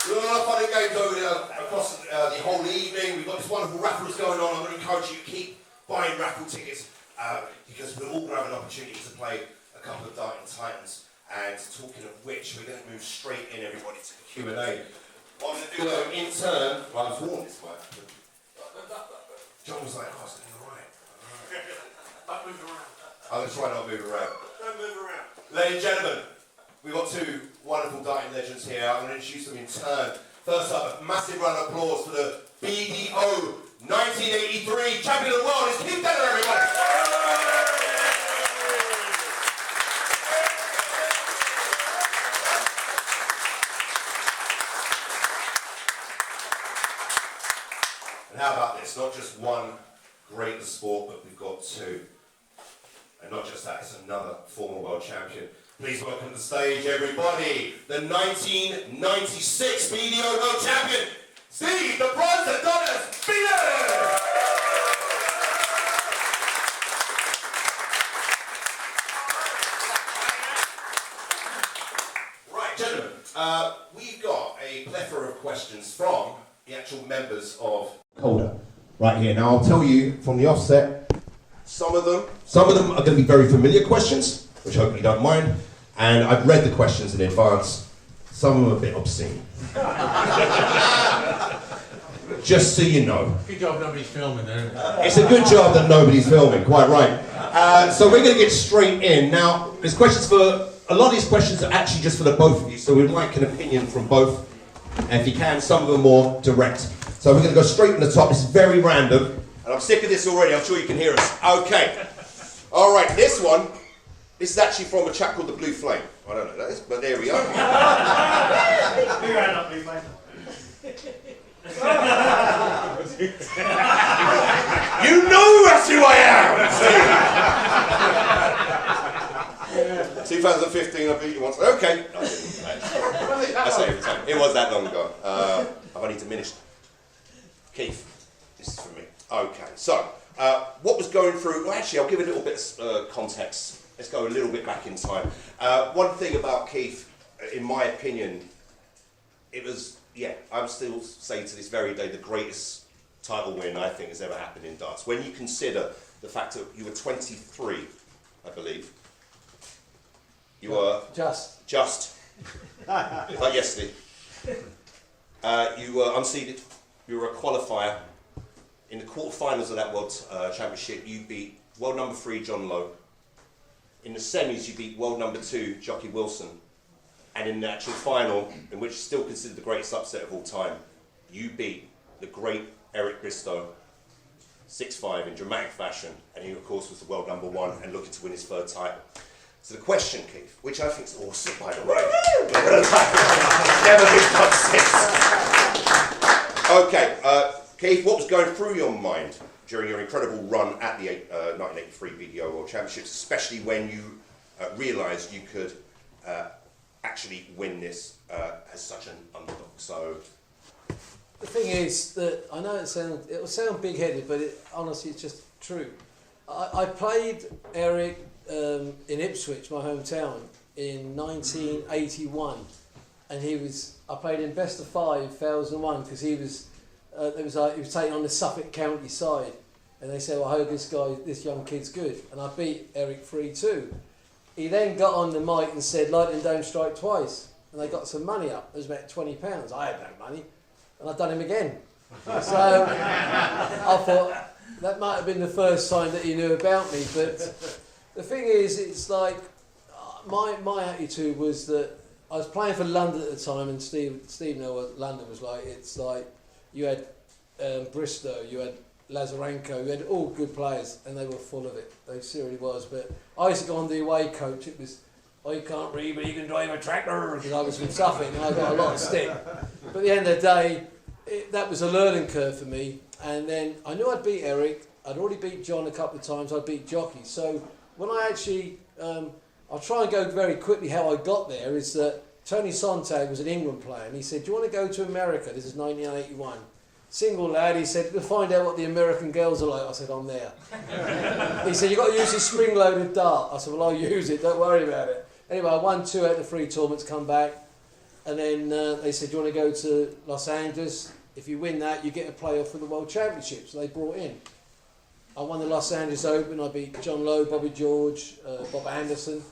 We've got a lot of fun and games over there across the whole evening. We've got this wonderful raffles going on. I'm going to encourage you to keep buying raffle tickets because we're all going to have an opportunity to play a couple of Darting Titans. And talking of which, we're going to move straight in, everybody, to the Q&A. What I'm going to do though, in turn, well, I was warned this way. John was like, oh, it's going to be alright. Don't move around. I'm going to try not to move around. Don't move around. Ladies and gentlemen, we've got two wonderful darting legends here. I'm going to introduce them in turn. First up, a massive round of applause for the BDO 1983 champion of the world. It's Keith DELLA, everybody. And how about this? Not just one great in the sport, but we've got two. And not just that, it's another former world champion. Please welcome to the stage, everybody, the 1996 BDO World Champion, Steve the Bronze Adonis Beaton! Right, gentlemen, we've got a plethora of questions from the actual members of COLDA right here. Now, I'll tell you from the offset, some of them are going to be very familiar questions, which I hope you don't mind. And I've read the questions in advance. Some of them are a bit obscene. Just so you know. Good job nobody's filming there. It's a good job that nobody's filming, quite right. So we're going to get straight in. Now, there's questions for, a lot of these questions are actually just for the both of you, so we'd like an opinion from both. And if you can, some of them more direct. So we're going to go straight from the top. This is very random. And I'm sick of this already, I'm sure you can hear us. Okay. All right, this one. This is actually from a chap called the Blue Flame. I don't know who that is, but there we are. Big hand up, Blue Flame. You know that's who I am! 2015, I beat you once. Okay. I say every time. It was that long ago. I've only diminished. Keith, this is for me. Okay, so what was going through, well actually I'll give a little bit of context. Let's go a little bit back in time. One thing about Keith, in my opinion, it was, yeah, I'm still saying to this very day, the greatest title win I think has ever happened in darts. When you consider the fact that you were 23, I believe. You were... Just. Like yesterday. You were unseeded. You were a qualifier. In the quarterfinals of that World Championship, you beat world number 3, John Lowe. In the semis, you beat world number 2, Jockey Wilson. And in the actual final, in which is still considered the greatest upset of all time, you beat the great Eric Bristow, 6-5 in dramatic fashion. And he, of course, was the world number 1 and looking to win his 3rd title. So the question, Keith, which I think is awesome, by the way. Never been done since. Okay, Keith, what was going through your mind during your incredible run at the 1983 BDO World Championships, especially when you realised you could actually win this as such an underdog? So, the thing is that I know it will sound big-headed, but honestly, it's just true. I played Eric in Ipswich, my hometown, in 1981, and I played in best of 5, fails and 1, because he was taking on the Suffolk County side, and they said, well, I hope this young kid's good, and I beat Eric 3-2. He then got on the mic and said, lightning don't strike twice, and they got some money up. It was about £20. I had no money, and I'd done him again. So I thought that might have been the first sign that he knew about me, but the thing is, it's like, my attitude was that I was playing for London at the time, and Steve knew what London was like. It's like, you had Bristow, you had Lazarenko, you had all good players, and they were full of it. They seriously was. But I used to go on the away coach. It was, oh, you can't read, but you can drive a tractor, because I was from Suffolk, and I got a lot of stick. But at the end of the day, that was a learning curve for me. And then I knew I'd beat Eric. I'd already beat John a couple of times. I'd beat Jockey. So when I actually, I'll try and go very quickly how I got there, is that Tony Sontag was an England player, and he said, do you want to go to America? This is 1981. Single lad, he said, we'll find out what the American girls are like. I said, I'm there. He said, you've got to use this spring-loaded dart. I said, well, I'll use it, don't worry about it. Anyway, I won 2 out of the 3 tournaments, come back. And then they said, do you want to go to Los Angeles? If you win that, you get a playoff for the World Championship. So they brought in. I won the Los Angeles Open. I beat John Lowe, Bobby George, Bob Anderson.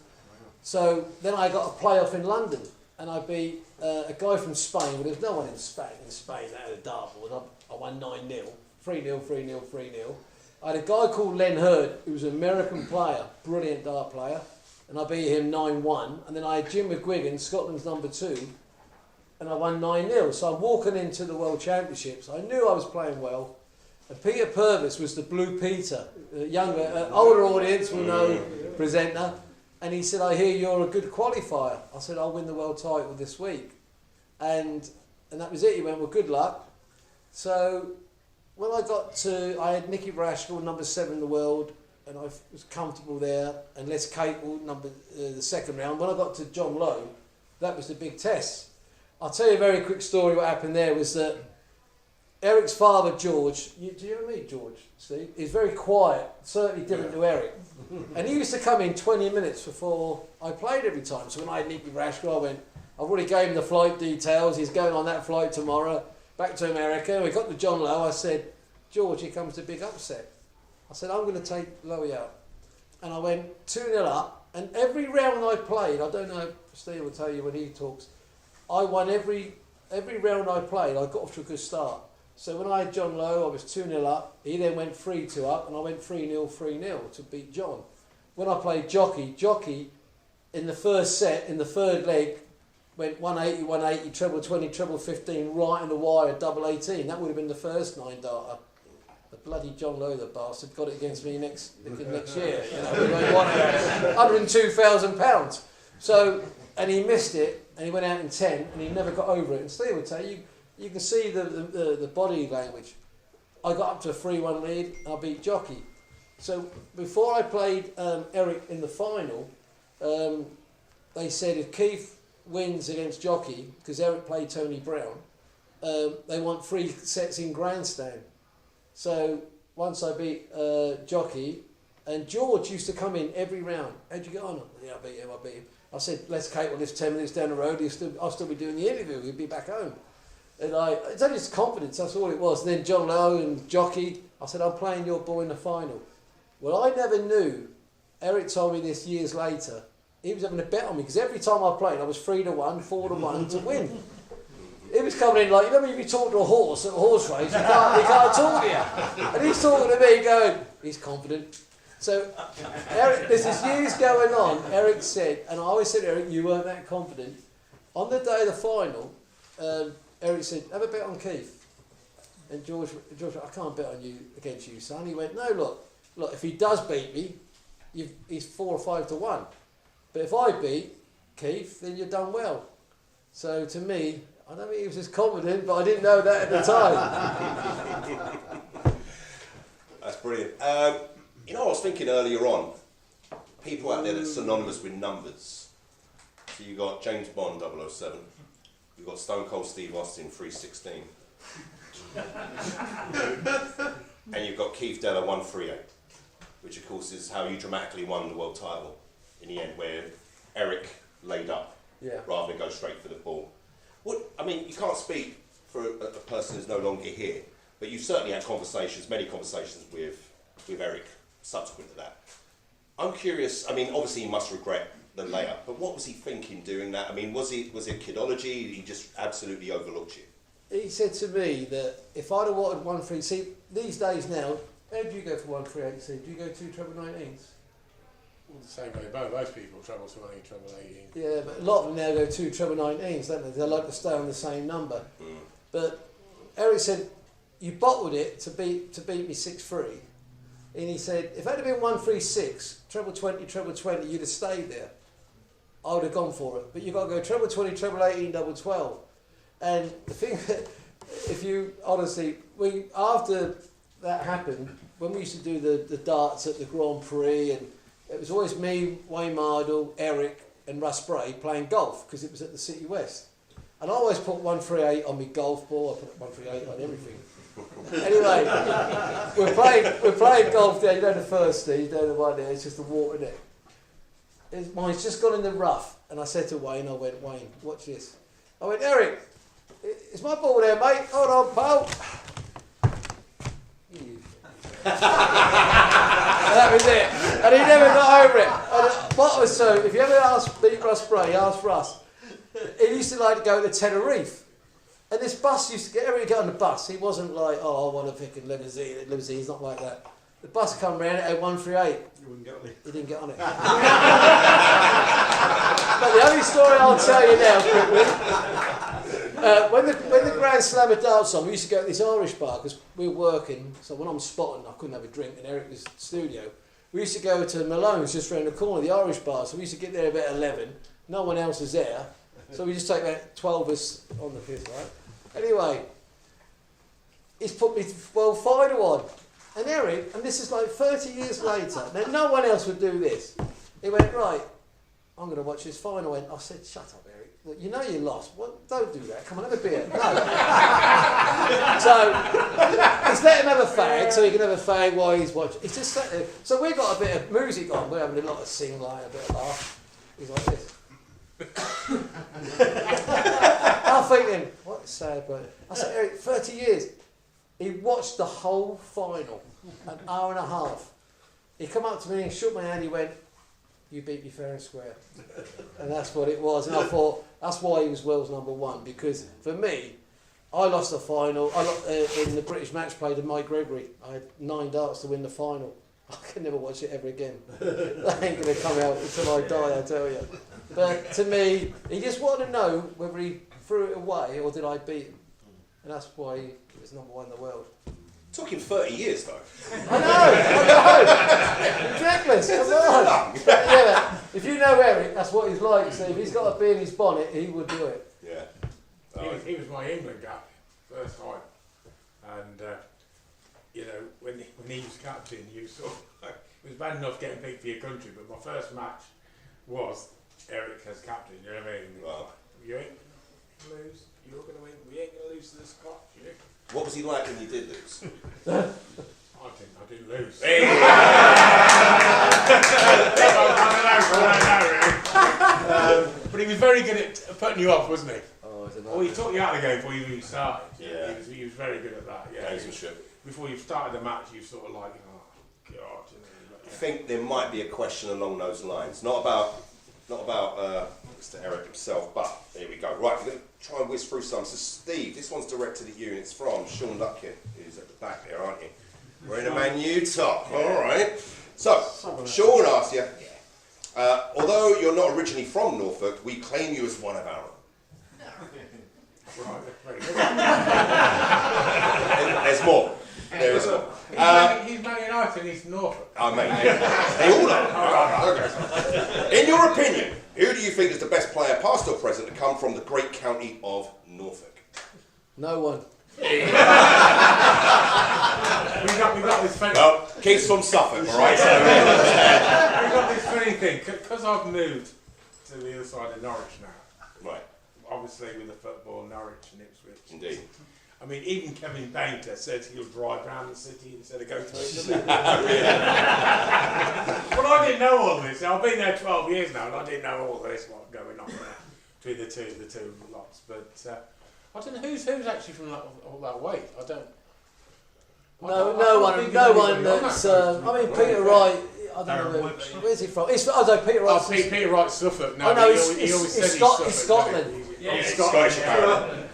So then I got a playoff in London. And I beat a guy from Spain. Well, there's no one in Spain that had a dartboard. I won 9-0. 3-0, 3-0, 3-0. I had a guy called Len Hurd, who was an American player, brilliant dart player. And I beat him 9-1. And then I had Jim McGuigan, Scotland's number 2. And I won 9-0. So I'm walking into the World Championships. I knew I was playing well. And Peter Purvis was the Blue Peter, younger, older audience will know, presenter. And he said, I hear you're a good qualifier. I said, I'll win the world title this week. And that was it. He went, well, good luck. So when I had Nicky Braschel, number 7 in the world, and I was comfortable there. And Les Capel, the second round. When I got to John Lowe, that was the big test. I'll tell you a very quick story. What happened there was that Eric's father, George, do you ever meet George, Steve? He's very quiet, certainly different to Eric. And he used to come in 20 minutes before I played every time. So when I had Nicky Braschel, I went, I've already gave him the flight details. He's going on that flight tomorrow, back to America. We got to John Lowe. I said, George, here comes the big upset. I said, I'm going to take Lowe out. And I went 2-0 up. And every round I played, I don't know if Steve will tell you when he talks, I won every round I played. I got off to a good start. So when I had John Lowe, I was 2-0 up. He then went 3-2 up, and I went 3-0, 3-0 to beat John. When I played Jockey in the first set, in the third leg, went 180, 180, treble 20, treble 15, right in the wire, double 18. That would have been the first 9-darter. The bloody John Lowe, the bastard, got it against me next year. You know, we won £102,000. So, and he missed it. And he went out in 10, and he never got over it. And Steve would tell you, you can see the body language. I got up to a 3-1 lead, and I beat Jockey. So before I played Eric in the final, they said if Keith wins against Jockey, because Eric played Tony Brown, they want 3 sets in grandstand. So once I beat Jockey, and George used to come in every round. How'd you get on? Yeah, I beat him. I said, let's Kate live 10 minutes down the road. I'll still be doing the interview. He'll be back home. And it's only his confidence. That's all it was. And then John Lowe and Jockey. I said, I'm playing your boy in the final. Well, I never knew. Eric told me this years later. He was having a bet on me because every time I played, I was 3-1, 4-1 to win. He was coming in like, you know, when you talk to a horse at a horse race, he can't talk to you. And he's talking to me, going, he's confident. So, Eric, this is years going on. Eric said, and I always said, Eric, you weren't that confident. On the day of the final, Eric said, have a bet on Keith. And George, I can't bet on you against you, son. He went, no, look, if he does beat me, he's 4 or 5 to 1. But if I beat Keith, then you've done well. So to me, I don't think he was as confident, but I didn't know that at the time. That's brilliant. You know, I was thinking earlier on, people out there that's synonymous with numbers. So you got James Bond 007, you've got Stone Cold Steve Austin 316, and you've got Keith Della 138, which of course is how you dramatically won the world title in the end, where Eric laid up rather than go straight for the ball. I mean, you can't speak for a person who's no longer here, but you've certainly had many conversations with Eric subsequent to that. I'm curious, I mean, obviously he must regret the layup, but what was he thinking doing that? I mean, was it kidology? He just absolutely overlooked you? He said to me that if I'd have wanted 1-3, see, these days now, how do you go for 1-3-8? See, do you go 2 treble 19s? Well, the same way most people treble 20, treble 18. Yeah, but a lot of them now go 2 treble 19s, don't they? They like to stay on the same number. Mm. But Eric said, you bottled it to beat me 6-3. And he said, if it had been 1-3-6, treble 20, you'd have stayed there. I would have gone for it. But you've got to go treble 20, treble 18, double 12. And the thing that, if you, honestly, after that happened, when we used to do the darts at the Grand Prix, and it was always me, Wayne Mardle, Eric, and Russ Bray playing golf, because it was at the City West. And I always put 1-3-8 on my golf ball, I put 1-3-8 on everything. Anyway, we're playing golf there, you know the first tee, you know the one there, it's just the water there. Mine's just gone in the rough, and I said to Wayne, Wayne, watch this. I went, Eric, is my ball there, mate? Hold on, pal. And that was it. And he never got over it. And what was so, if you ever ask beat Russ Bray, ask Russ, he used to like to go to Tenerife. And this bus used to get, everybody get on the bus. He wasn't like, oh, I want a fucking limousine. He's not like that. The bus come round at 138. You wouldn't get on it. He didn't get on it. But the only story I'll tell you now, quickly, when the Grand Slam of darts on, we used to go to this Irish bar because we were working. So when I'm spotting, I couldn't have a drink, and Eric was in the studio. We used to go to Malone's just round the corner, the Irish bar. So we used to get there about 11. No one else was there, so we just take about 12 of us on the piss, right? Anyway, he's put me 5 to 1. And Eric, and this is like 30 years later, now no one else would do this. He went, right, I'm going to watch this final. I said, shut up, Eric. Look, you know you lost. What? Don't do that. Come on, have a beer. No. So, he's let him have a fag, so he can have a fag while he's watching. He's just sat there. So we got a bit of music on. We're having a lot of sing, like a bit of laugh. He's like this. I'm thinking, what a sad boy. I said, Eric, 30 years. He watched the whole final, an hour and a half. He come up to me and shook my hand. He went, you beat me fair and square. And that's what it was. And I thought, that's why he was world's #1. Because for me, I lost the final. I got in the British match play to Mike Gregory. I had 9 darts to win the final. I can never watch it ever again. That ain't going to come out until I die, I tell you. But to me, he just wanted to know whether he threw it away or did I beat him. And that's why he was #1 in the world. Talking 30 years though. I know. It's reckless. Come on. Yeah, if you know Eric, that's what he's like. So if he's got a bee in his bonnet, he would do it. Yeah. He was my England captain, first time. And, you know, when he was captain, you sort of, it was bad enough getting picked for your country, but my first match was Eric as captain, you know what I mean? Wow. You ain't going to lose, you're going to win, we ain't going to lose to the Scotch, you know? What was he like when you did lose? I didn't lose. Hey. But he was very good at putting you off, wasn't he? Oh, He taught you how to go before you even started. Yeah. He was very good at that. Yeah. Gamesmanship. Before you started the match, you sort of like, oh God. You know, I think there might be a question along those lines. Not about Mr. Eric himself, but here we go. Right, we're going to try and whiz through some. So Steve, this one's directed at you and it's from Sean Lutkin, who's at the back there, aren't you? Wearing a Man U top. All right. So, Sean asks you, although you're not originally from Norfolk, we claim you as one of our own. There's more. There is more. He's Man United and he's Norfolk. Oh, mate. They all are. Okay. In your opinion, who do you think is the best player, past or present, to come from the great county of Norfolk? no one. We got this funny. Well, Keith's from Suffolk, all right? So, We got this funny thing because I've moved to the other side of Norwich now. right, Obviously, with the football, Norwich and Ipswich. indeed. I mean, even Kevin Bainter said he'll drive around the city instead of go to it. Well, I didn't know all this. I've been there 12 years now, and I didn't know all this what's going on there between the two lots. But I don't know who's actually from all that way. I don't. No one that's. I mean, Peter Wright. I don't know where's he from. I don't know, Peter Wright. Oh, Peter Wright's Suffolk. No, I know, he always said he's Suffolk. It's Scotland. Yeah, Scottish apparently.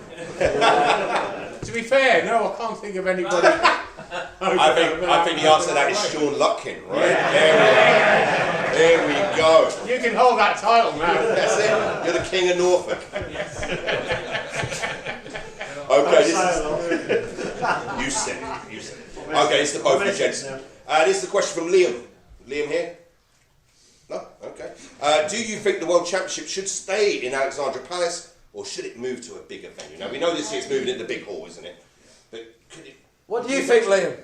To be fair, no, I can't think of anybody. I think the answer to that is Sean Lutkin, right? Yeah. There we go. You can hold that title now. That's it. You're the king of Norfolk. Okay, you said it. You said it. Okay, it's the both of you gents. This is a question from Liam. Liam here? No? Okay. Do you think the World Championship should stay in Alexandra Palace or should it move to a bigger venue? Now, we know this year it's moving into the big hall, isn't it? But could it... What do you think, Liam?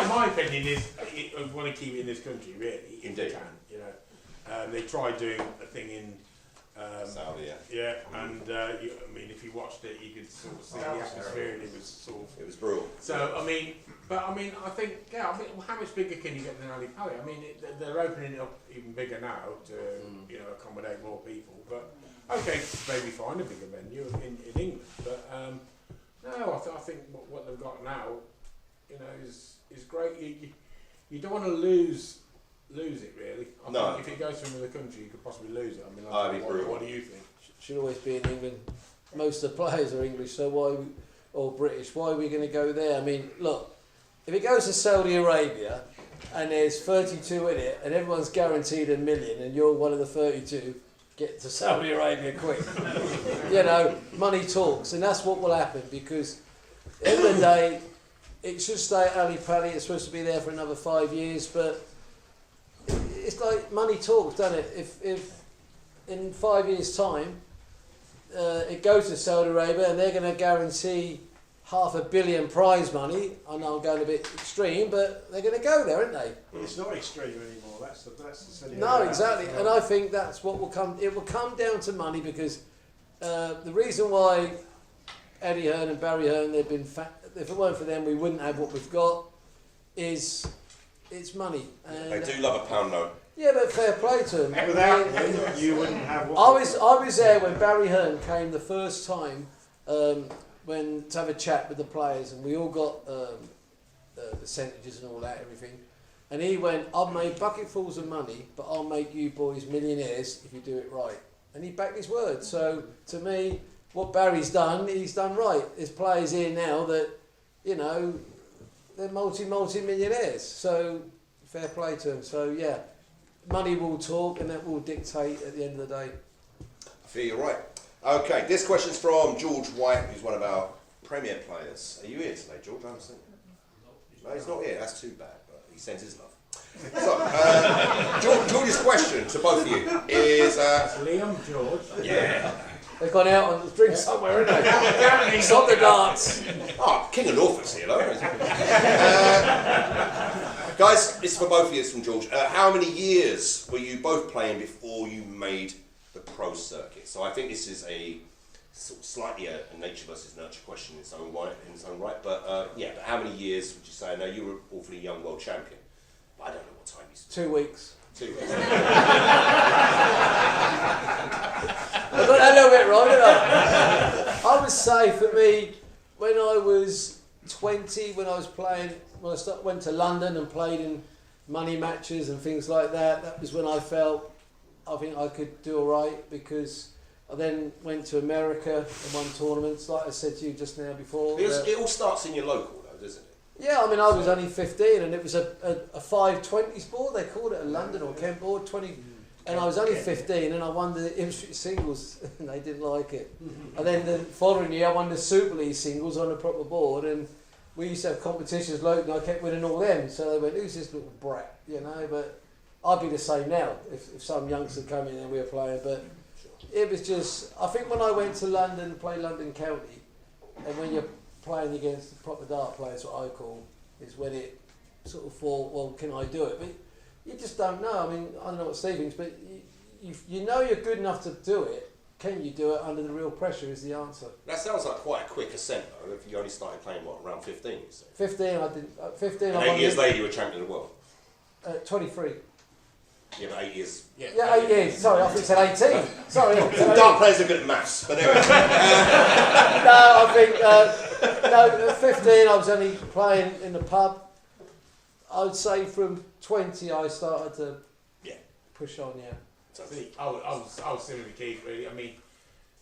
My opinion is I want to keep it in this country, really. Indeed. If you can, you know. They tried doing a thing in Saudi, yeah. Yeah, and I mean, if you watched it, you could sort of see the atmosphere, and it was sort of. It was brutal. So I mean, I think, yeah. I mean, how much bigger can you get than Ali Pali? I mean, they're opening it up even bigger now to accommodate more people. But okay, maybe find a bigger venue in England. But no, I think what they've got now, is great. You don't want to lose it really. I think if it goes to another country, you could possibly lose it. I mean, what do you think? Should always be in England. Most of the players are English, so or British. Why are we going to go there? I mean, look, if it goes to Saudi Arabia and there's 32 in it and everyone's guaranteed $1 million and you're one of the 32, get to Saudi Arabia quick. Money talks, and that's what will happen, because at the end of the day, it should stay at Ali Pali. It's supposed to be there for another 5 years, but it's like money talks, doesn't it? If in 5 years' time it goes to Saudi Arabia and they're going to guarantee $500 million prize money, I know I'm going a bit extreme, but they're going to go there, aren't they? It's not extreme anymore. That's the silly. No, exactly, and I think that's what will come. It will come down to money, because the reason why Eddie Hearn and Barry Hearn, they've been. If it weren't for them, we wouldn't have what we've got. It's money. And They do love a pound note. yeah, but fair play to them. Without them, you wouldn't have. I was there when Barry Hearn came the first time, to have a chat with the players, and we all got the percentages and all that, everything. And he went, "I've made bucketfuls of money, but I'll make you boys millionaires if you do it right." And he backed his word. So to me, what Barry's done, he's done right. There's players here now that, they're multi-millionaires. So fair play to them. So yeah, money will talk, and that will dictate at the end of the day. I feel you're right. Okay, this question's from George White, who's one of our Premier players. Are you here today, George? I haven't seen you. No, he's not here. That's too bad, but he sends his love. So, George's question to both of you is... Liam, George. Yeah. They've gone out on the drink somewhere, haven't they? Stop the dance. Oh, King of Norfolk's here, though. Guys, it's for both of you, it's from George. How many years were you both playing before you made the pro circuit? So I think this is a sort of slightly a nature versus nurture question in its own right. But but how many years would you say? I know you were an awfully young world champion, but I don't know what time you spent. 2 weeks. 2 weeks. I got that a little bit wrong, didn't I? I would say for me, when I was 20, when I was playing, when I went to London and played in money matches and things like that, that was when I felt I think I could do all right, because I then went to America and won tournaments, like I said to you just now before. It all starts in your local, though, doesn't it? Yeah, I mean, I was only 15, and it was a 520s board. They called it a London or Kent board, 20. And I was only 15, and I won the Ipswich singles, and they didn't like it. And then the following year, I won the Super League singles on a proper board, and we used to have competitions locally, and I kept winning all them. So they went, "Who's this little brat?" But I'd be the same now if some youngster come in and we were playing. But it was just, I think when I went to London, play London County, and when you're playing against the proper dart players, what I call, is when it sort of thought, well, can I do it? But you just don't know. I mean, I don't know what Steve thinks, but you know you're good enough to do it. Can you do it under the real pressure is the answer. That sounds like quite a quick ascent, though, if you only started playing, around 15, you say? 15, I did. 15, and I 8 years later, you were champion of the world? 23. Yeah, but 8 years. Yeah, 8 years. Sorry, I thought you said 18. Sorry. Dart players are good at maths, but anyway. No, I think, at 15 I was only playing in the pub. I would say from 20 I started to push on, I was similar to Keith, really. I mean,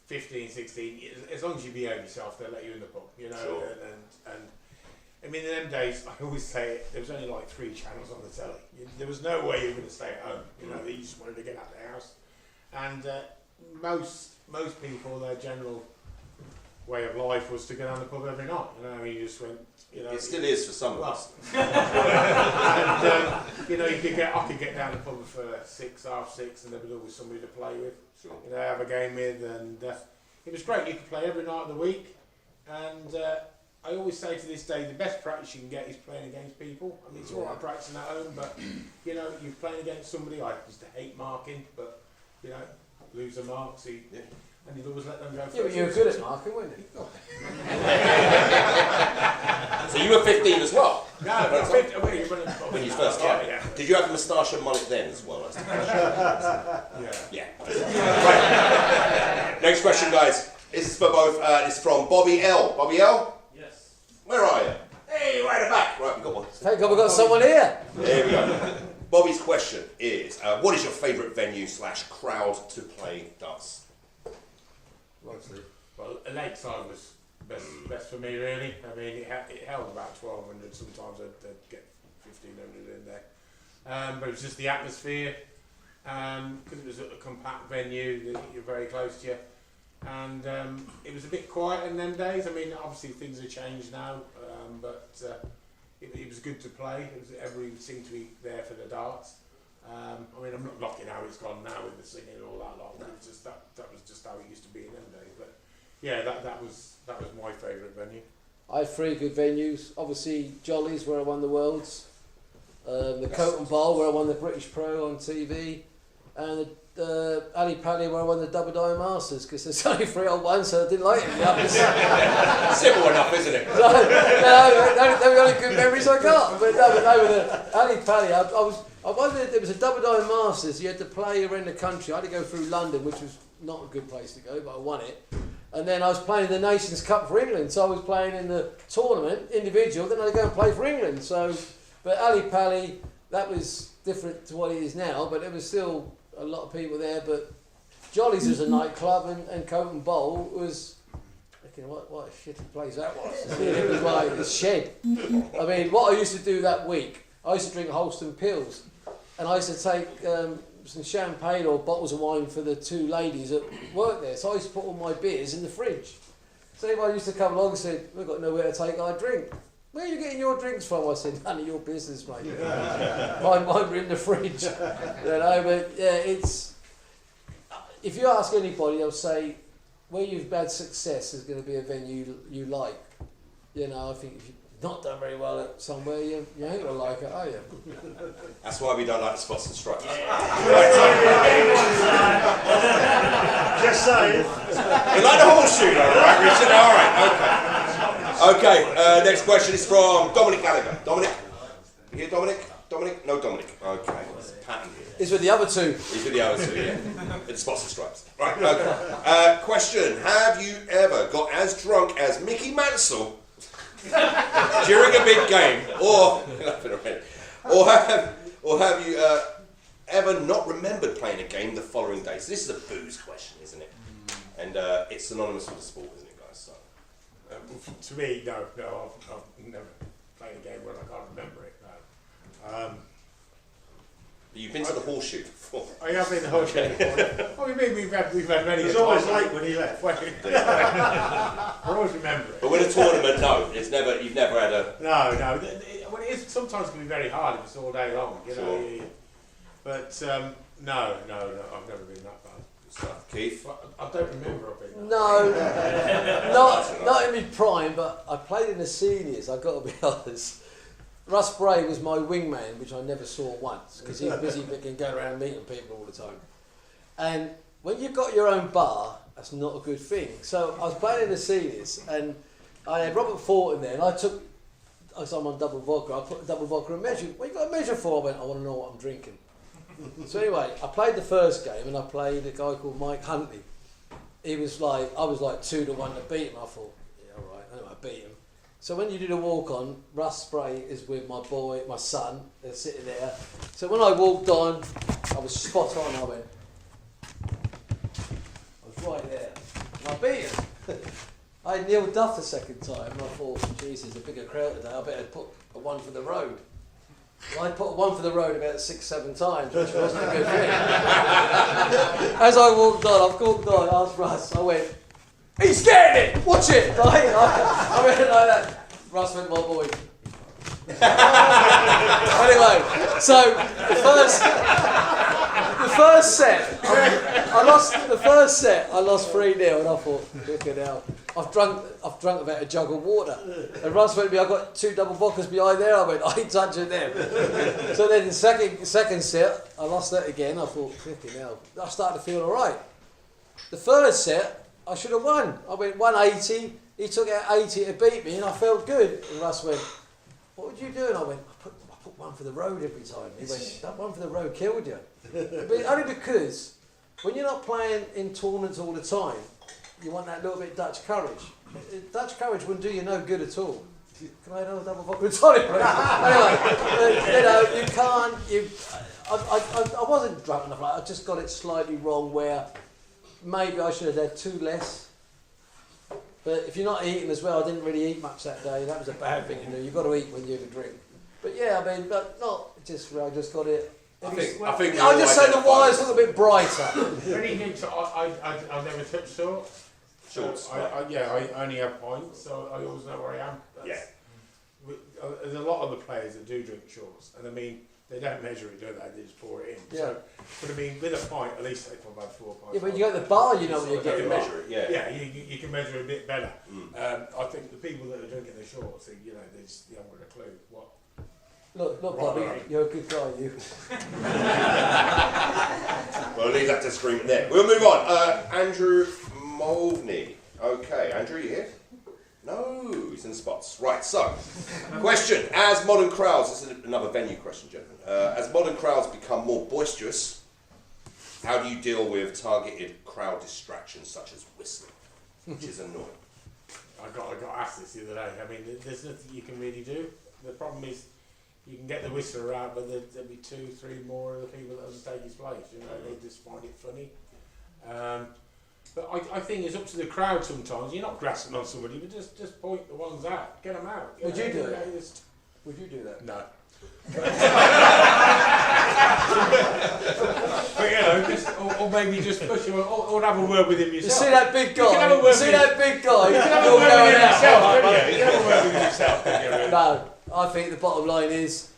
15, 16, as long as you behave yourself, they'll let you in the pub, Sure. And I mean, in them days, I always say it, there was only like 3 channels on the telly. There was no way you were going to stay at home. You just wanted to get out of the house. And most people, their general way of life was to go down the pub every night. You just went. It still is for some of us. And I could get down the pub for 6, half 6, and there was always somebody to play with. Sure. Have a game with, and it was great. You could play every night of the week, and I always say to this day, the best practice you can get is playing against people. I mean, it's all right practicing at home, but you're playing against somebody. I used to hate marking, but lose the marks, and he'd always let them go first. Yeah, but you were good at marking, weren't you? So you were 15 as well? No, not 15. When you first came? Yeah. Did you have a moustache and mullet then as well? That's the question. Yeah. Right. Next question, guys. This is for both. It's from Bobby L. Bobby L? Yes. Where are you? Hey, right at the back. Right, we've got one. Thank God we've got someone here. There we go. Bobby's question is, what is your favourite venue / crowd to play darts? Well, Lakeside was best for me, really. I mean, it held about 1,200. Sometimes I'd get 1,500 in there. But it was just the atmosphere, because it was a compact venue that you're very close to you. And it was a bit quiet in them days. I mean, obviously things have changed now, but it was good to play. Everybody seemed to be there for the darts. I mean, I'm not knocking how it's gone now with the singing and all that lot. It was just that was just how it used to be in them days. But yeah, that was my favourite venue. I had 3 good venues. Obviously, Jolly's where I won the Worlds, the Coat and Bowl where I won the British Pro on TV, and the Ali Pali where I won the Double Diamond Masters, because there's only 3 on one, so I didn't like it. Simple enough, isn't it? No, they were the only good memories I got. But no, with the Ali Pali, I won there was a Double Diamond Masters. You had to play around the country. I had to go through London, which was not a good place to go, but I won it. And then I was playing the Nations Cup for England, so I was playing in the tournament, individual, then I'd go and play for England. So, but Ali Pali, that was different to what it is now, but there was still a lot of people there. But Jolly's was a nightclub, and Coat and Bowl was, what a shitty place that was. It was like a shed. I mean, what I used to do that week, I used to drink Holston Pills, and I used to take some champagne or bottles of wine for the 2 ladies that worked there. So I used to put all my beers in the fridge. So everyone used to come along and said, we've got nowhere to take our drink. Where are you getting your drinks from? I said, none of your business, mate. Mine were in the fridge. But yeah, it's... If you ask anybody, they'll say, where you've had success is going to be a venue you like. I think if you've not done very well at somewhere, you ain't going to like it, are you? That's why we don't like the spots and stripes. Just saying. You like the horseshoe though, right, Richard? Alright, okay. Okay, next question is from Dominic Gallagher. Dominic? You hear Dominic? Dominic? No Dominic. Okay, there's a pattern here. It's with the other 2. He's with the other 2, yeah. It's spots and stripes. Right, okay. Question. Have you ever got as drunk as Mickey Mansell during a big game, or have you ever not remembered playing a game the following day? So this is a booze question, isn't it? And it's synonymous with the sport, isn't it, guys? So, To me, no, I've never played a game where I can't remember it. No. you've been to the horseshoe before. I have been to the horseshoe before. What do you mean we've had many? He's always late when he left. I always remember it. But with a tournament, no, you've never had a. No. Well, it is sometimes can be very hard if it's all day long, you know. Sure. But no, I've never been that bad. Stuff. Keith? I don't remember I've been. No, not in my prime, but I played in the seniors. I've got to be honest. Russ Bray was my wingman, which I never saw once because he was busy going around meeting people all the time. And when you've got your own bar, that's not a good thing. So I was playing in the seniors, and I had Robert Fortin there, and I'm on double vodka. I put a double vodka and measure. What you got to measure for? I went, I want to know what I'm drinking. So anyway, I played the first game, and I played a guy called Mike Huntley. I was like 2-1 to beat him. I thought, yeah, all right, anyway, I beat him. So when you do the walk on, Russ Spray is with my son, they're sitting there. So when I walked on, I was spot on, I was right there. And I beat him. I Neil Duff the second time, and I thought, Jesus, a bigger crowd today, I better put a one for the road. And I put a one for the road about 6-7 times, which wasn't a good thing. As I walked on, I asked Russ, I went, he's getting it! Watch it! I went like that. Russ went, my boy. Anyway, so the first set, I lost 3-0, and I thought, look at hell. I've drunk about a jug of water. And Russ went to me, I've got 2 double vodkas behind there. I went, I ain't touching them. So then the second set, I lost that again. I thought, flipping hell. I started to feel all right. The third set, I should have won. I went 180. He took out 80 to beat me, and I felt good. And Russ went, what would you do? And I went, I put one for the road every time. He went, that one for the road killed you. But only because when you're not playing in tournaments all the time, you want that little bit Dutch courage. Dutch courage wouldn't do you no good at all. Can I have another double vodka and tonic? Anyway, you can't. I wasn't drunk enough. I just got it slightly wrong. Where maybe I should have had 2 less. But if you're not eating as well, I didn't really eat much that day. That was a bad thing to do. You've got to eat when you have a drink. But yeah, I mean, but not just where I just got it. I think I'll just say the wire's a little bit brighter. Anything, so I never touch shorts. Shorts. I only have points, so I always know where I am. There's a lot of the players that do drink shorts, and I mean, they don't measure it, do they? They just pour it in. Yeah. So, but I mean, with a pint, at least they've about 4 pints. Yeah, but you go to the bar, you know what you're getting. Measure it, Yeah, you can measure it a bit better. I think the people that are drinking the shorts, they haven't got a clue what. Look, Bobby, you're a good guy, you. Well, leave that disagreement there. We'll move on. Andrew Mulvney. Okay, Andrew, you here? No, he's in the spots. Right, so, question. As modern crowds, this is another venue question, gentlemen. As modern crowds become more boisterous, how do you deal with targeted crowd distractions such as whistling, which is annoying? I got asked this the other day. I mean, there's nothing you can really do. The problem is, you can get the whistler out, but there'll be 2, 3 more of the people that will take his place. You know, they just find it funny. But I think it's up to the crowd sometimes. You're not grasping on somebody, but just point the ones out, get them out. Would you do it? Would you do that? No. But you know, or maybe just push him, or have a word with him yourself. You see that big guy? You can have a word with yourself. No, I think the bottom line is,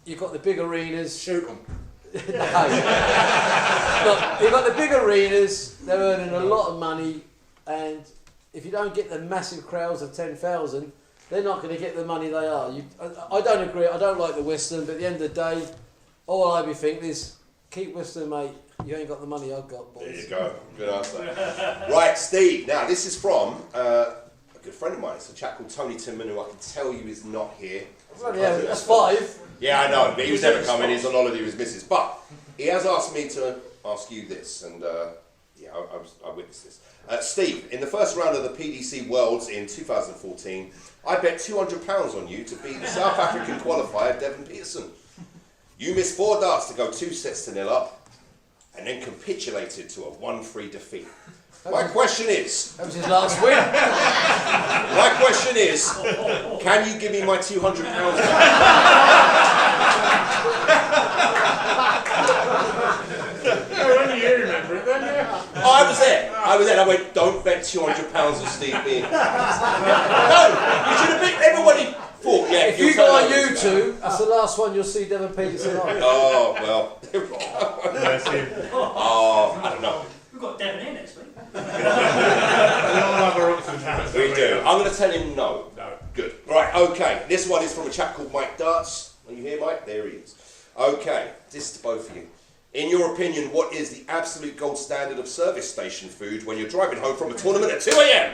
you've got the big arenas. Shoot them. No. Look, you've got the big arenas, they're earning a lot of money, and if you don't get the massive crowds of 10,000, they're not going to get the money they are. I don't agree, I don't like the whistling, but at the end of the day, all I be thinking is, keep whistling, mate, you ain't got the money I've got, boys. There you go, good answer. Right, Steve, now this is from a good friend of mine. It's a chap called Tony Timman, who I can tell you is not here. Well, yeah, that's 5. Yeah, I know, but he was never coming. He's on holiday with his missus. But he has asked me to ask you this, and I witnessed this. Steve, in the first round of the PDC Worlds in 2014, I bet £200 on you to beat the South African qualifier Devon Peterson. You missed 4 darts to go 2 sets to 0 up, and then capitulated to a 1-3 defeat. My question is... That was his last win. My question is, can you give me my £200 back? Only you remember it, don't you? Oh, I was there. I went, don't bet £200 on Steve Bean. No, you should have picked everybody. Thought, yeah, if you go on YouTube, that's the last one you'll see Devon Peterson on. Oh, well. I don't know. We've got Devon here next week. We do. I'm going to tell him no. No. Good. Right, okay. This one is from a chap called Mike Darts. Are you here, Mike? There he is. Okay, this is to both of you. In your opinion, what is the absolute gold standard of service station food when you're driving home from a tournament at 2 a.m?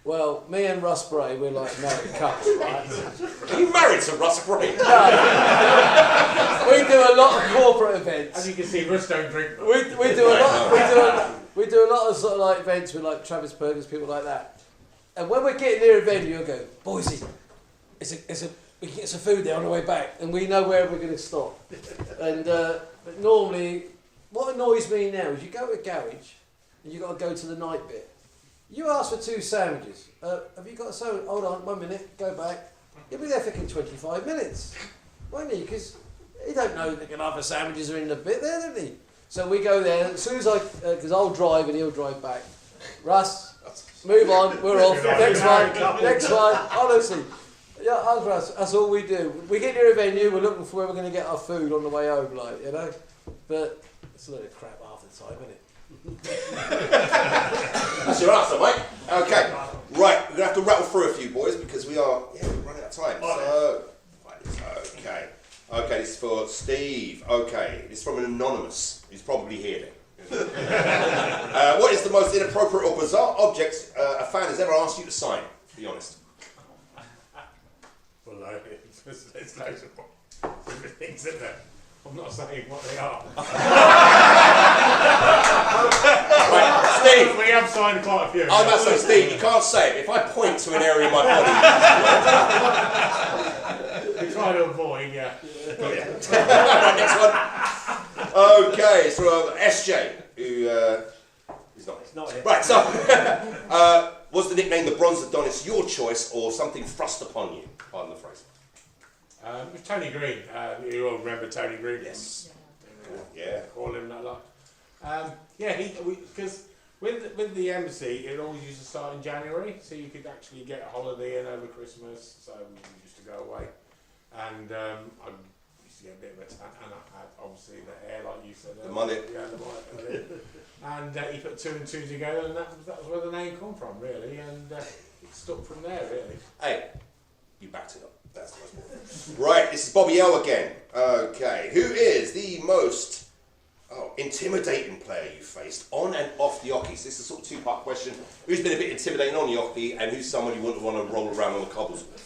Well, me and Russ Bray, we're like married couple, right? Are you married to Russ Bray? No. We do a lot of corporate events. As you can see, Russ don't drink. We do a lot of sort of like events with like Travis Perkins, people like that. And when we're getting near a venue, you'll go, boys, we can get some food there on the way back, and we know where we're going to stop. And but normally, what annoys me now is you go to a garage, and you got to go to the night bit. You ask for 2 sandwiches. Have you got a sandwich? Hold on, 1 minute. Go back. You'll be there for 25 minutes, won't he? Because he don't know that other sandwiches are in the bit there, don't he? So we go there. As soon as because I'll drive and he'll drive back. Russ, move on. We're off. Next one. Honestly. Yeah, Russ, that's all we do. We get near a venue, we're looking for where we're going to get our food on the way home, like, you know. But it's a load of crap half the time, isn't it? That's your answer, mate. Okay. Right, we're going to have to rattle through a few, boys, because we're running out of time. So, okay. Okay, this is for Steve. Okay, this is from an anonymous. He's probably here then. What is the most inappropriate or bizarre object a fan has ever asked you to sign? Be honest. Well, it's loads of different things, isn't there? I'm not saying what they are. Right, Steve. We have signed quite a few. I was about to say, Steve, you can't say it. If I point to an area in my body... We try to avoid, yeah. Right, next one. Okay, it's from SJ, who is not here. Right, so, was the nickname the Bronze Adonis your choice or something thrust upon you? Pardon the phrase. It was Tony Green. You all remember Tony Green? Yes. Yeah. Call him that lot. Because with the embassy, it always used to start in January, so you could actually get a holiday in over Christmas. So we used to go away, and I used to get a bit of a tan, and I had obviously the hair, like you said. The mullet. Yeah, the mullet. And he put 2 and 2 together, and that was where the name come from, really, and it stuck from there, really. Hey, you backed it up. That's the most important. Right, this is Bobby L again. Okay, who is the most intimidating player you faced on and off the hockey? So this is a sort of two-part question. Who's been a bit intimidating on the hockey, and who's someone you wouldn't want to roll around on the cobbles with?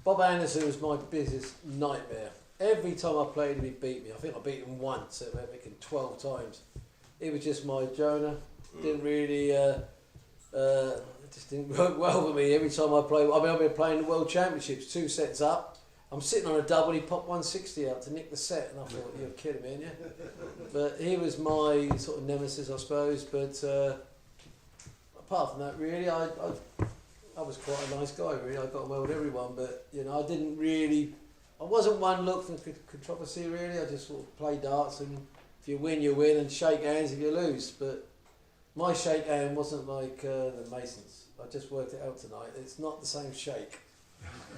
Bob Anderson was my biggest nightmare. Every time I played him, he beat me. I think I beat him once, so I beat him 12 times. He was just my Jonah. Didn't really... it just didn't work well for me every time I played. I mean, I've been playing the World Championships, 2 sets up. I'm sitting on a double, he popped 160 out to nick the set, and I thought, you're kidding me, aren't you? But he was my sort of nemesis, I suppose. But apart from that, really, I was quite a nice guy, really. I got on well with everyone, but, you know, I wasn't one look for controversy, really. I just sort of play darts, and if you win, you win, and shake hands if you lose. But my shake hand wasn't like the Masons. I just worked it out tonight. It's not the same shake.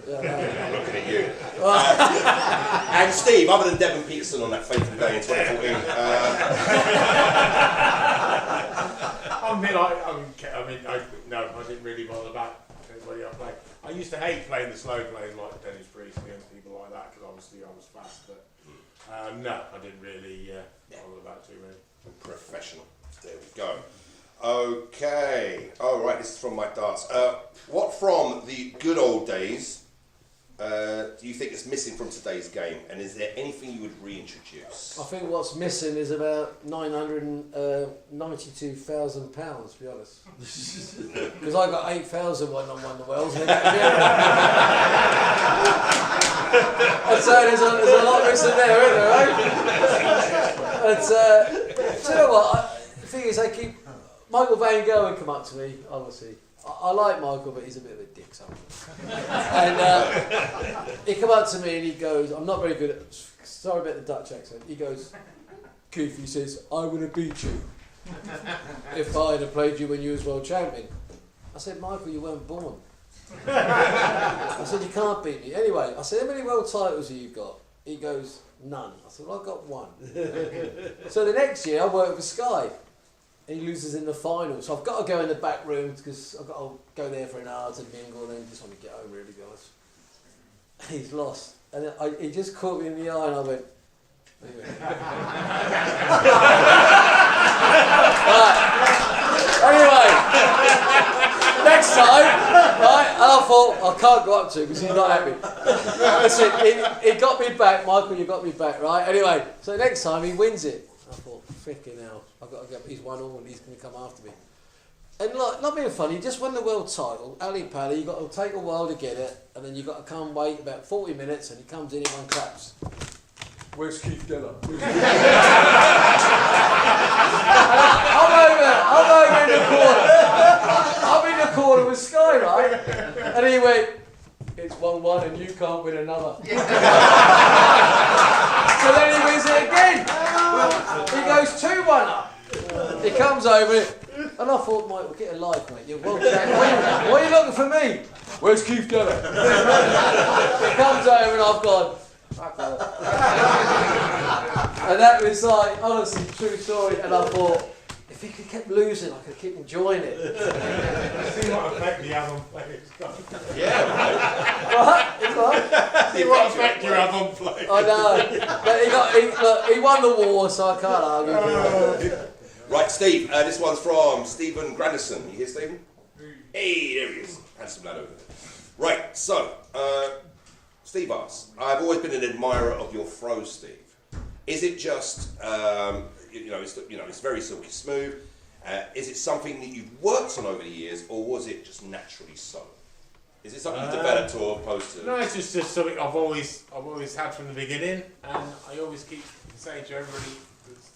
Yeah, I'm looking at you. And Steve, other than Devon Peterson on that fateful day in 2014. I didn't really bother about anybody I played. I used to hate playing the slow players like Dennis Priestley and people like that, because obviously I was fast. But no, I didn't really bother about too many. Professional. There we go. Okay. All right. This is from Mike Darts. What from the good old days do you think is missing from today's game, and is there anything you would reintroduce? I think what's missing is about £992,000, to be honest. Because I got 8,000 when I won the Wells. I'd say there's a lot missing there, isn't there, right? But do you know what? The thing is, Michael Van Gogh would come up to me, obviously. I like Michael, but he's a bit of a dick sometimes. And he come up to me and he goes, I'm not very good at, sorry about the Dutch accent, he goes, Keith, he says, I would have beat you if I had played you when you was world champion. I said, Michael, you weren't born. I said, you can't beat me. Anyway, I said, how many world titles have you got? He goes, none. I said, well, I've got 1. So the next year I worked with Sky. He loses in the final, so I've got to go in the back room because I've got to go there for an hour to mingle and then just want to get home, really, guys. He's lost. And he just caught me in the eye and I went... Right. Anyway, next time, right, and I thought, I can't go up to him because he's not happy. Listen, he got me back, Michael, you got me back, right? Anyway, so next time he wins it. I thought, freaking hell, I've got to go, he's won all and he's going to come after me. And like, not being funny, he just won the world title, Ali Pally, you've got to take a while to get it, and then you've got to come wait about 40 minutes, and he comes in, everyone claps. Where's Keith DELLA? I'm over in the corner. I'm in the corner with Sky, right? And he went, it's 1-1 and you can't win another. So then he wins it again. He goes 2-1 up. He comes over and I thought, Michael, get a life, mate. You're well done. Why are you looking for me? Where's Keith DELLA? He comes over and I've gone, and that was like, honestly, true story. And I thought, if he could keep losing, I could keep enjoying it. See what effect the other players got. Yeah, What? It's what? See what effect your other players. I know. But he won the war, so I can't argue. right, Steve. This one's from Stephen Grandison. You hear Stephen? Hey, there he is. Handsome lad over there. Right, so Steve asks, I've always been an admirer of your throws, Steve. Is it just, it's very silky smooth. Is it something that you've worked on over the years, or was it just naturally so? Is it something you developed or opposed to? No, it's just something I've always had from the beginning, and I always keep saying to everybody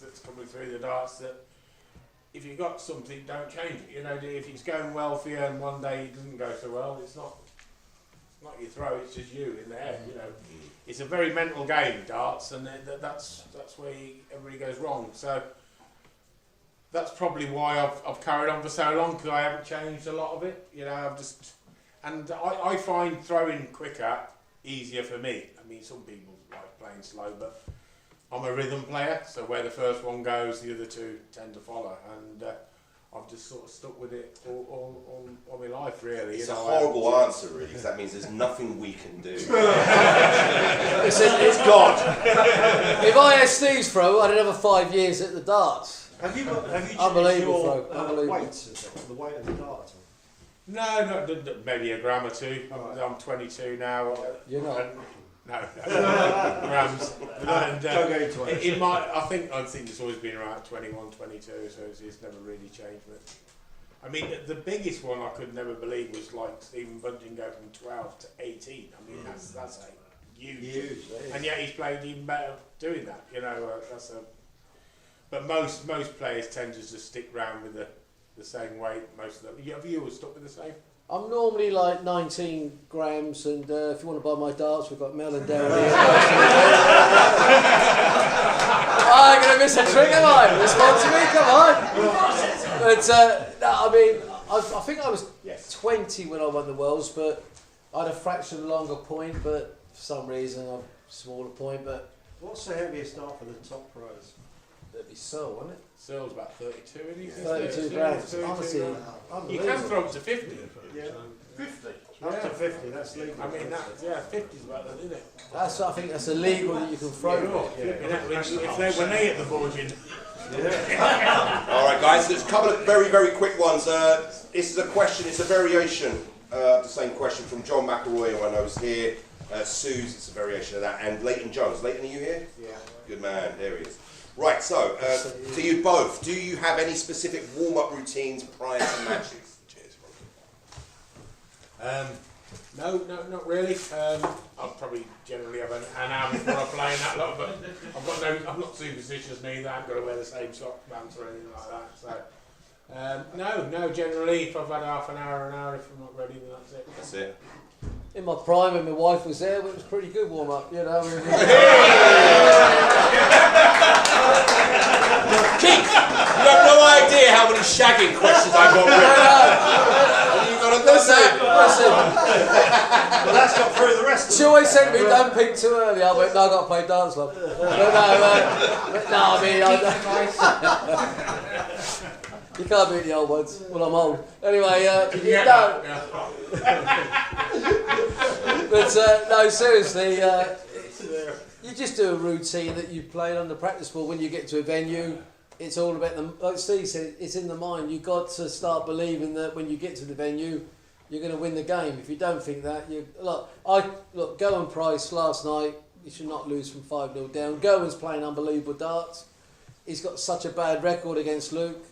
that's coming through the darts that if you've got something, don't change it. You know, if it's going well for you and one day it doesn't go so well, it's not your throw, it's just you in the head. You know, it's a very mental game, darts, and that's where everybody goes wrong. So that's probably why I've carried on for so long, because I haven't changed a lot of it. You know, I find throwing quicker easier for me. I mean, some people like playing slow, but I'm a rhythm player, so where the first one goes, the other two tend to follow, and I've just sort of stuck with it all my life, really. It's a horrible answer, really, because that means there's nothing we can do. It's God. If I had Steve's throw, I'd have 5 years at the darts. Have you changed Unbelievable your throw. Unbelievable. weights, the weight of the dart? No, maybe a gram or two. I'm 22 now. You're not. No, grams. And Don't go into it. it might. I think it's always been around 21, 22, so it's never really changed. But I mean, the biggest one I could never believe was like Stephen Bunting go from 12 to 18. I mean, that's huge. And yet he's played even better doing that. You know, But most players tend to just stick round with the same weight. Most of them. Have you always stuck with the same? I'm normally like 19 grams, and if you want to buy my darts, we've got Mel and Darren here. I'm going to miss a trick, am I? Respond to me, come on. But, no, I mean, I think I was 20 when I won the Worlds, but I had a fraction longer point, but for some reason I'm smaller point. But What's the heaviest dart for the top pros? it'd be so, wouldn't it? Searle's about 32, isn't he? 32 grams. Honestly, You unbelievable. can throw up to 50. Yeah. 50? Up to 50, that's legal. I mean, 50 is about that, isn't it? I think that's illegal that you can throw it. When they hit the board, you All right, guys, there's a couple of very, very quick ones. This is a question, it's a variation of the same question from John McElroy, who I know is here. Sue's, it's a variation of that. And Leighton Jones. Leighton, are you here? Yeah. Good man, there he is. Right, so, to you both, do you have any specific warm-up routines prior to matches? Cheers, No, not really. I'll probably generally have an hour before I play in that lot, but I'm not superstitious neither. I haven't got to wear the same sock pants or anything like that. So, no, generally, if I've had half an hour, if I'm not ready, then that's it. That's it. In my prime, when my wife was there, it was a pretty good warm-up, you know. Keith, you have no idea how many shagging questions I got written. And you've got to Listen. Well, that's got through the rest of She always said to me, don't peak too early. I went, no, I've got to play dance club. You can't beat the old ones. Well, I'm old. Anyway, But no, seriously, you just do a routine that you played on the practice ball. When you get to a venue, it's all about them. Like Steve said, it's in the mind. You've got to start believing that when you get to the venue, you're going to win the game. If you don't think that, look, Gowan Price last night, you should not lose from 5-0 down. Gowan's playing unbelievable darts. He's got such a bad record against Luke.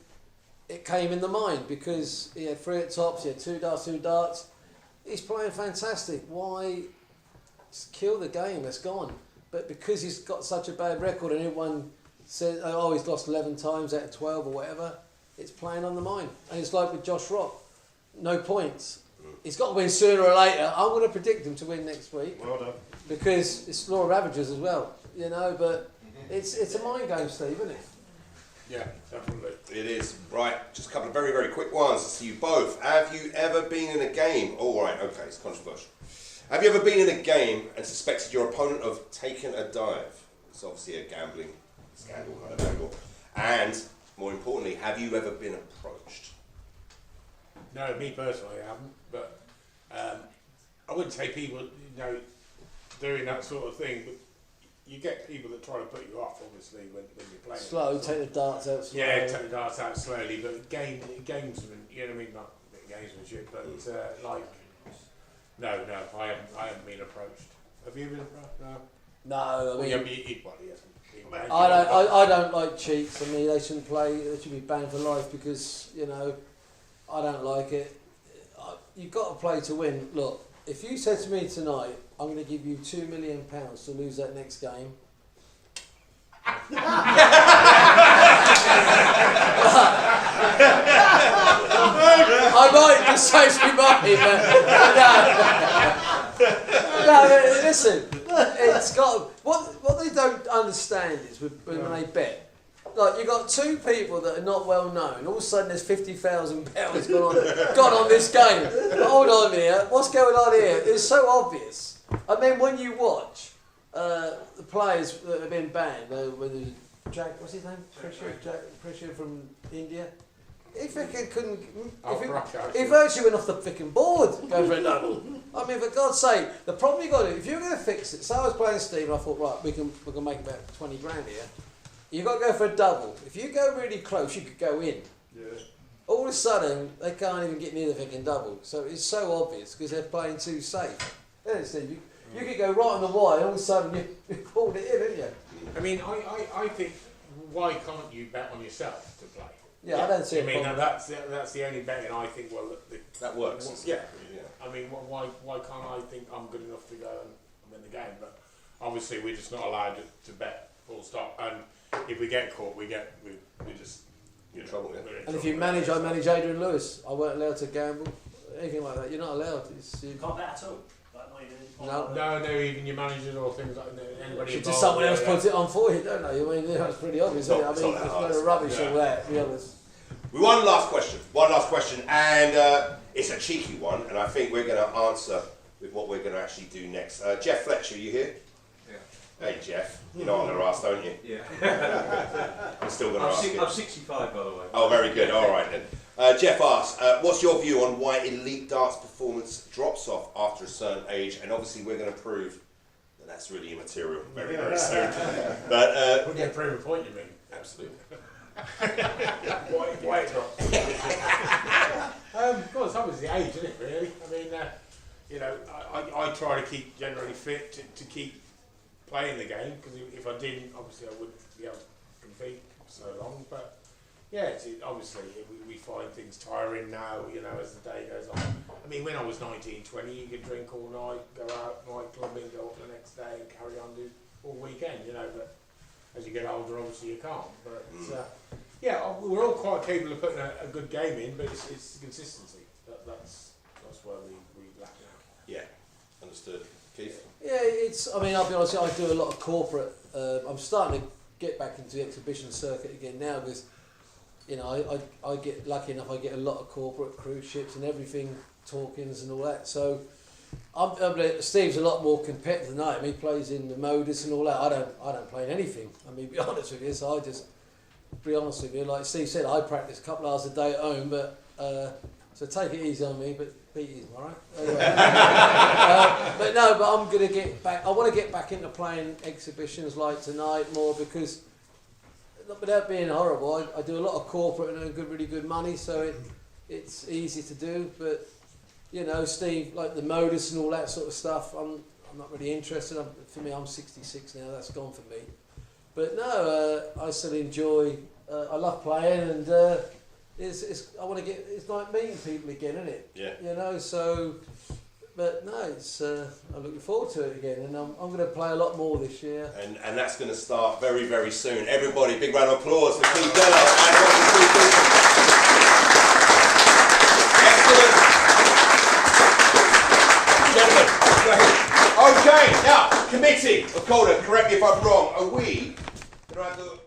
It came in the mind because he had 3 at tops, he had 2 darts. He's playing fantastic. Why just kill the game? It's gone. But because he's got such a bad record and everyone says, oh, he's lost 11 times out of 12 or whatever, it's playing on the mind. And it's like with Josh Rock, no points. He's got to win sooner or later. I'm going to predict him to win next week. Well done. Because it's law of averages as well, you know, but it's a mind game, Steve, isn't it? Yeah, definitely. It is. Right, just a couple of very, very quick ones to see you both. Have you ever been in a game? Oh, right, okay, it's controversial. Have you ever been in a game and suspected your opponent of taking a dive? It's obviously a gambling scandal kind of angle. And more importantly, have you ever been approached? No, me personally, I haven't. But I wouldn't say people, doing that sort of thing. But you get people that try to put you off, obviously, when you're playing. Slow, take the darts out slowly. Yeah, take the darts out slowly. But gamesmen, you know what I mean? Not gamesmanship, but no, I haven't been approached. Have you been approached? No. No, I mean, I don't like cheats. I mean, they shouldn't play. They should be banned for life because I don't like it. You've got to play to win. Look, if you said to me tonight, I'm going to give you £2 million to lose that next game. I might just say to money, but no, listen, it's got what they don't understand is when they bet. Like, you've got two people that are not well known, all of a sudden there's £50,000 gone on this game. But hold on here, what's going on here? It's so obvious. I mean, when you watch the players that have been banned, whether Jack, what's his name? Prisha from India. He freaking couldn't. He virtually went off the freaking board going for a double. I mean, for God's sake, the problem you got to do, if you're going to fix it, so I was playing Steve and I thought, right, we can make about 20 grand here. You've got to go for a double. If you go really close, you could go in. Yeah. All of a sudden, they can't even get near the freaking double. So it's so obvious because they're playing too safe. Yeah, Steve, you could go right on the wire, and all of a sudden you pulled it in, didn't you? I mean, I think, why can't you bet on yourself to play? Yeah, I don't see. I mean, that's the only betting I think. Well, that works. Yeah. I mean, why can't I think I'm good enough to go and win the game? But obviously, we're just not allowed to bet full stop. And if we get caught, we just you're in trouble. Yeah. And if you manage, I manage Adrian Lewis. I weren't allowed to gamble, anything like that. You're not allowed. You can't bet at all. No, even your managers or things like anybody. Just someone else puts it on for you, don't they? I mean, that's pretty obvious. Isn't it? I mean, it's not a rubbish all that. To be honest. One last question, and it's a cheeky one, and I think we're going to answer with what we're going to actually do next. Jeff Fletcher, you here? Yeah. Hey Jeff, you know I'm going to ask, don't you? Yeah. I'm still going to ask you. I'm 65, by the way. Oh, very good. All right then. Jeff asks, what's your view on why elite darts performance drops off after a certain age? And obviously we're going to prove that that's really immaterial very, very soon. But would you prove a point, you mean? Absolutely. Why it drops? Well, it's obviously the age, isn't it, really? I mean, I try to keep generally fit to keep playing the game, because if I didn't, obviously I wouldn't be able to compete for so long. But yeah, obviously we find things tiring now, as the day goes on. I mean, when I was 19, 20, you could drink all night, go out night clubbing, go up the next day and carry on do all weekend, but as you get older, obviously you can't. But we're all quite capable of putting a good game in, but it's the consistency. That's where we lack now. Yeah, understood. Keith? Yeah, I mean, I'll be honest, I do a lot of corporate. I'm starting to get back into the exhibition circuit again now because, I get lucky enough, I get a lot of corporate cruise ships and everything, talkings and all that. So Steve's a lot more competitive than I am. He plays in the Modus and all that. I don't play in anything. I mean, be honest with you, so I just be honest with you. Like Steve said, I practice a couple of hours a day at home, but so take it easy on me, but be easy, all right? Anyway. But I'm going to get back. I want to get back into playing exhibitions like tonight more because, without being horrible, I do a lot of corporate and earn really good money, so it's easy to do. But Steve, like the Modus and all that sort of stuff, I'm not really interested. For me, I'm 66 now. That's gone for me. But no, I still enjoy. I love playing, and I want to get. It's like meeting people again, isn't it? Yeah. So. But no, I'm looking forward to it again, and I'm going to play a lot more this year. And that's going to start very, very soon. Everybody, big round of applause for Keith DELLA and Excellent. Gentlemen. Okay, now, committee of COLDA, correct me if I'm wrong, are we going to have the